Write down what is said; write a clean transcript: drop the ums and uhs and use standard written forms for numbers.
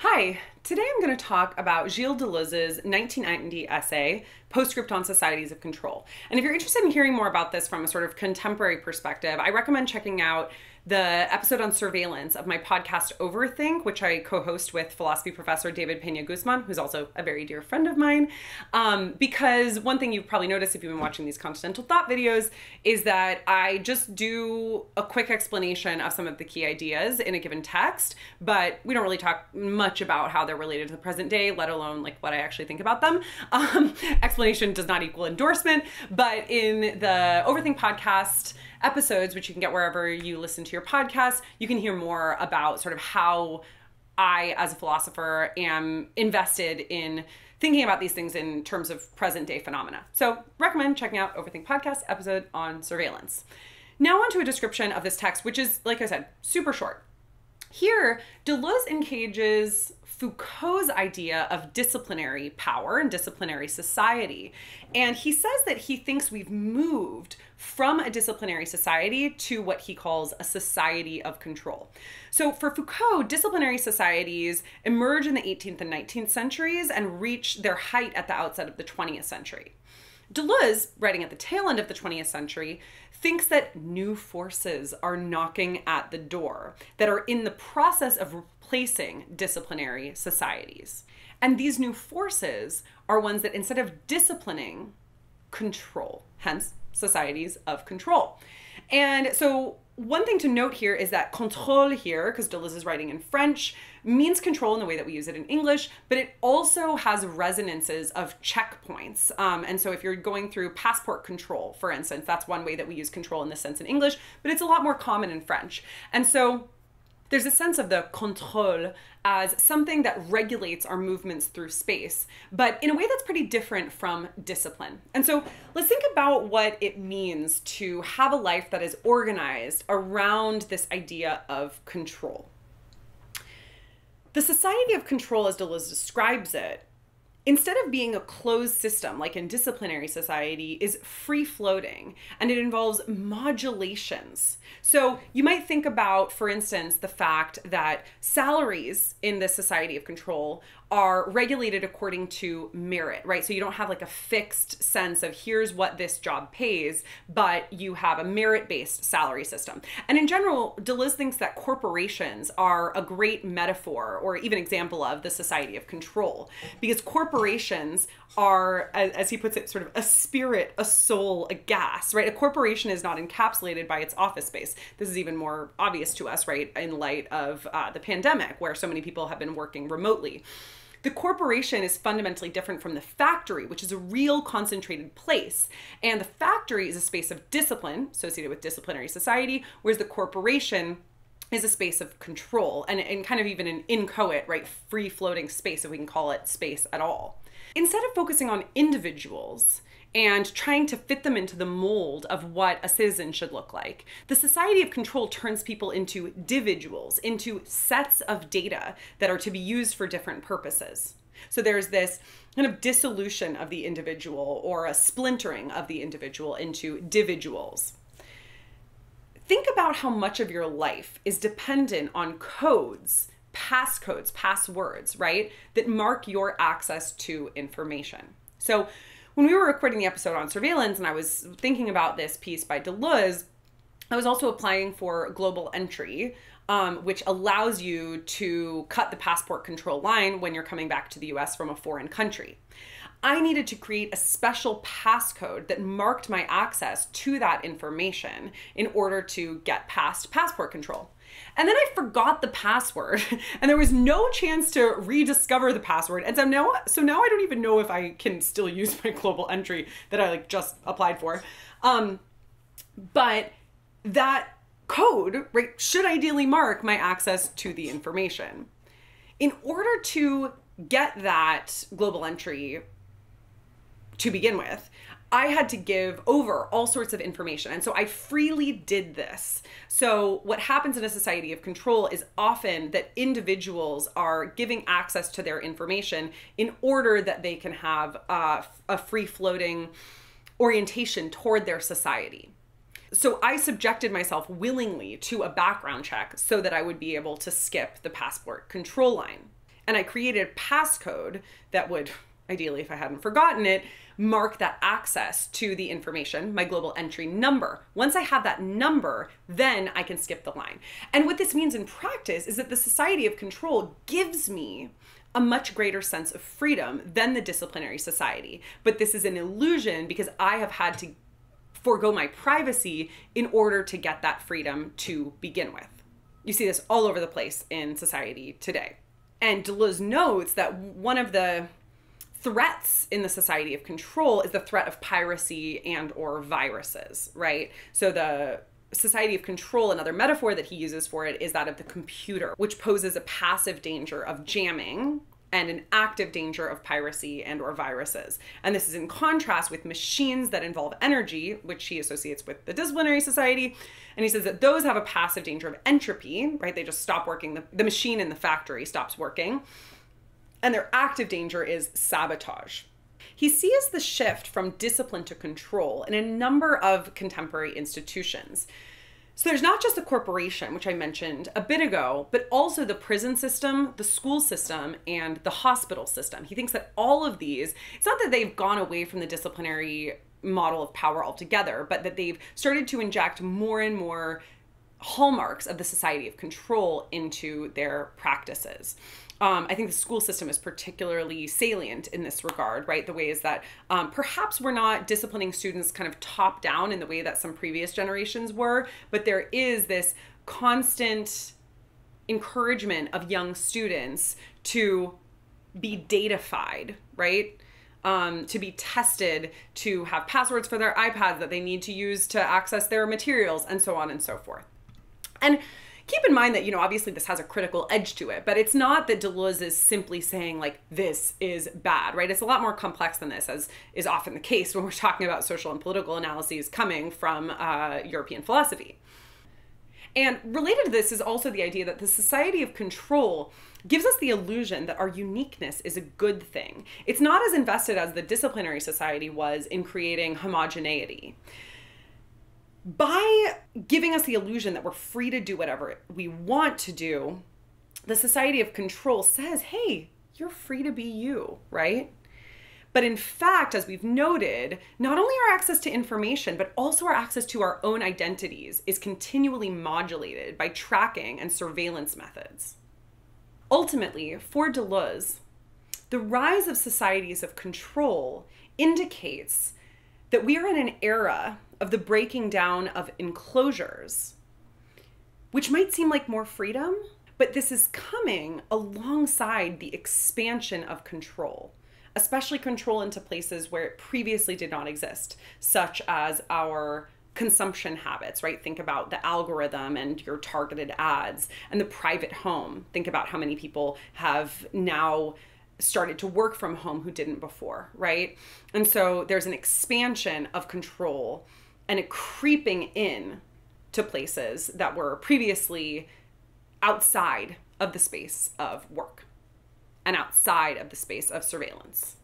Hi, today I'm going to talk about Gilles Deleuze's 1990 essay, Postscript on Societies of Control. And if you're interested in hearing more about this from a sort of contemporary perspective, I recommend checking out the episode on surveillance of my podcast Overthink, which I co-host with philosophy professor David Pena-Guzman, who's also a very dear friend of mine. Because one thing you've probably noticed if you've been watching these Continental Thought videos is that I just do a quick explanation of some of the key ideas in a given text, but we don't really talk much about how they're related to the present day, let alone like what I actually think about them. Explanation does not equal endorsement, but in the Overthink podcast episodes, which you can get wherever you listen to your podcast, you can hear more about sort of how I, as a philosopher, am invested in thinking about these things in terms of present day phenomena. So recommend checking out Overthink podcast episode on surveillance. Now on to a description of this text, which is, like I said, super short. Here, Deleuze engages Foucault's idea of disciplinary power and disciplinary society. And he says that he thinks we've moved from a disciplinary society to what he calls a society of control. So for Foucault, disciplinary societies emerge in the 18th and 19th centuries and reach their height at the outset of the 20th century. Deleuze, writing at the tail end of the 20th century, thinks that new forces are knocking at the door that are in the process of replacing disciplinary societies. And these new forces are ones that, instead of disciplining, control, hence societies of control. And so one thing to note here is that contrôle here, because Deleuze is writing in French, means control in the way that we use it in English, but it also has resonances of checkpoints. And so if you're going through passport control, for instance, that's one way that we use control in this sense in English, but it's a lot more common in French. And so there's a sense of the contrôle as something that regulates our movements through space, but in a way that's pretty different from discipline. And so let's think about what it means to have a life that is organized around this idea of control. The society of control, as Deleuze describes it, instead of being a closed system like in disciplinary society, is free-floating, and it involves modulations. So you might think about, for instance, the fact that salaries in this society of control are regulated according to merit, right? So you don't have like a fixed sense of here's what this job pays, but you have a merit-based salary system. And in general, Deleuze thinks that corporations are a great metaphor or even example of the society of control, because corporations are, as he puts it, sort of a spirit, a soul, a gas, right? A corporation is not encapsulated by its office space. This is even more obvious to us, right, in light of the pandemic, where so many people have been working remotely. The corporation is fundamentally different from the factory, which is a real concentrated place. And the factory is a space of discipline associated with disciplinary society, whereas the corporation is a space of control and kind of even an inchoate, right, free-floating space, if we can call it space at all. Instead of focusing on individuals and trying to fit them into the mold of what a citizen should look like, the society of control turns people into individuals, into sets of data that are to be used for different purposes. So there's this kind of dissolution of the individual, or a splintering of the individual into individuals. Think about how much of your life is dependent on codes, passcodes, passwords, right, that mark your access to information. So when we were recording the episode on surveillance and I was thinking about this piece by Deleuze, I was also applying for global entry, which allows you to cut the passport control line when you're coming back to the US from a foreign country. I needed to create a special passcode that marked my access to that information in order to get past passport control. And then I forgot the password and there was no chance to rediscover the password. And so now I don't even know if I can still use my global entry that I just applied for. But that code, right, should ideally mark my access to the information. In order to get that global entry to begin with, I had to give over all sorts of information. And so I freely did this. So what happens in a society of control is often that individuals are giving access to their information in order that they can have a free-floating orientation toward their society. So I subjected myself willingly to a background check so that I would be able to skip the passport control line. And I created a passcode that would, ideally if I hadn't forgotten it, mark that access to the information, my global entry number. Once I have that number, then I can skip the line. And what this means in practice is that the society of control gives me a much greater sense of freedom than the disciplinary society. But this is an illusion because I have had to forego my privacy in order to get that freedom to begin with. You see this all over the place in society today. And Deleuze notes that one of the threats in the society of control is the threat of piracy and or viruses, right? So the society of control, another metaphor that he uses for it, is that of the computer, which poses a passive danger of jamming and an active danger of piracy and or viruses. And this is in contrast with machines that involve energy, which he associates with the disciplinary society. And he says that those have a passive danger of entropy, right? They just stop working. The machine in the factory stops working. And their active danger is sabotage. He sees the shift from discipline to control in a number of contemporary institutions. So there's not just the corporation, which I mentioned a bit ago, but also the prison system, the school system, and the hospital system. He thinks that all of these, it's not that they've gone away from the disciplinary model of power altogether, but that they've started to inject more and more hallmarks of the society of control into their practices. I think the school system is particularly salient in this regard, right? The ways that perhaps we're not disciplining students kind of top down in the way that some previous generations were, but there is this constant encouragement of young students to be datafied, right? To be tested, to have passwords for their iPads that they need to use to access their materials, and so on and so forth. And keep in mind that, obviously this has a critical edge to it, but it's not that Deleuze is simply saying like, this is bad, right? It's a lot more complex than this, as is often the case when we're talking about social and political analyses coming from European philosophy. And related to this is also the idea that the society of control gives us the illusion that our uniqueness is a good thing. It's not as invested as the disciplinary society was in creating homogeneity. By giving us the illusion that we're free to do whatever we want to do, the society of control says, hey, you're free to be you, right? But in fact, as we've noted, not only our access to information, but also our access to our own identities is continually modulated by tracking and surveillance methods. Ultimately, for Deleuze, the rise of societies of control indicates that we are in an era of the breaking down of enclosures, which might seem like more freedom, but this is coming alongside the expansion of control, especially control into places where it previously did not exist, such as our consumption habits, right? Think about the algorithm and your targeted ads, and the private home. Think about how many people have now started to work from home who didn't before, right? And so there's an expansion of control and a creeping in to places that were previously outside of the space of work and outside of the space of surveillance.